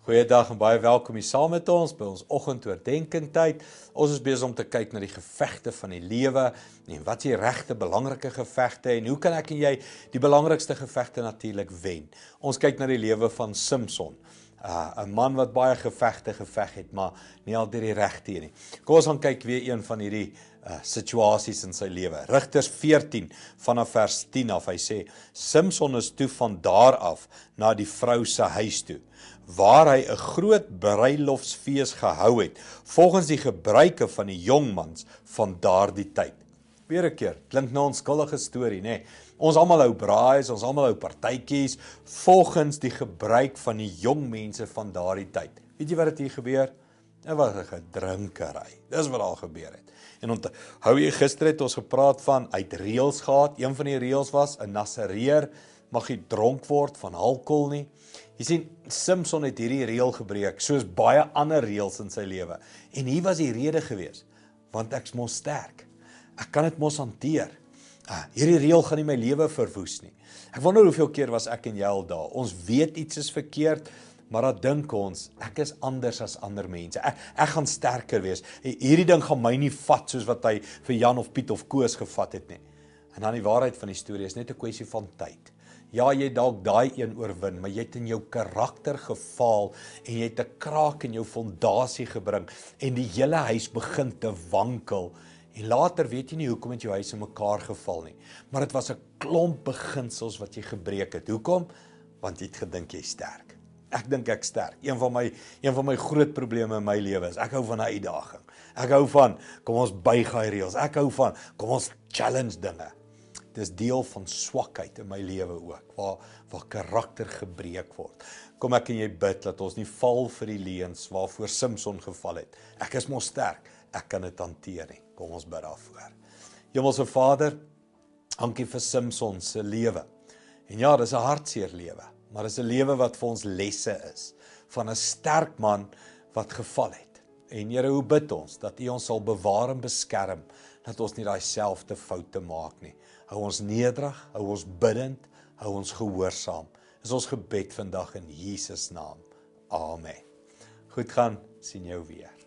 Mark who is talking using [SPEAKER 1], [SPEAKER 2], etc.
[SPEAKER 1] Goeiedag en baie welkom hier saam met ons by ons oggendoordenkingtyd. Ons is besig om te kyk na die gevegte van die lewe en wat is die regte belangrike gevegte en hoe kan ek en jy die belangrikste gevegte natuurlik wen. Ons kyk na die lewe van Samson. 'n man wat baie gevegte geveg het, maar nie altyd die regte nie. Kom ons gaan kyk weer een van hierdie situasies in sy lewe. Rigters 14 vanaf vers 10 af. Hy sê, Samson is toe van daar af na die vrou se huis toe, waar hy 'n groot bruilofsfees gehou het, volgens die gebruike van die jongmans van daardie tyd. Weer 'n keer, klink nou 'n onskuldige storie, nê? Ons almal hou braais, ons almal hou partytjies, volgens die gebruik van die jong mense van daardie tyd. Weet jy wat het hier gebeur? Dit was 'n gedrinkery. Dis wat al gebeur het. En onthou jy gister het ons gepraat van uit reëls gehad. Een van die reëls was 'n Nasareer mag nie dronk word van alkohol nie. Jy sien, Samson het hierdie reël gebreek, soos baie ander reëls in sy lewe. En hier was die rede gewees, want ek's mos sterk. Ek kan dit mos hanteer. Hierdie reël gaan nie my lewe verwoes nie. Ek wonder hoeveel keer was ek en jy al daar. Ons weet iets is verkeerd, maar dan dink ons, ek is anders as ander mense. Ek gaan sterker wees. Hierdie ding gaan my nie vat soos wat hy vir Jan of Piet of Koos gevat het nie. En dan die waarheid van die storie is net 'n kwessie van tyd. Ja, jy dalk daai een oorwin, maar jy het in jou karakter gefaal en jy het 'n kraak in jou fondasie gebring en die hele huis begin te wankel. En later weet jy nie hoekom het jou huis in mekaar geval nie. Maar dit was 'n klomp beginsels wat jy gebreek het. Hoekom? Want jy het gedink jy's sterk. Ek dink ek's sterk. Een van my groot probleme in my lewe is, ek hou van 'n uitdaging. Ek hou van, kom ons buig hy reëls. Ek hou van, kom ons challenge dinge. Dis deel van swakheid in my lewe ook, waar karakter gebreek word. Kom ek en jy bid, dat ons nie val vir die leuns waarvoor Samson geval het. Ek is mos sterk, ek kan dit hanteer nie. Kom ons bid daarvoor. Hemelse Vader, dankie vir Samson se lewe. En ja, dis 'n hartseer lewe, maar dis 'n lewe wat vir ons lesse is, van 'n sterk man wat geval het. En Here, hoe bid ons, dat U ons sal bewaar en beskerm, dat ons nie daai selfde foute maak nie. Hou ons nederig, hou ons bidend, hou ons gehoorsaam. Is ons gebed vandag in Jesus naam. Amen. Goed gaan, sien jou weer.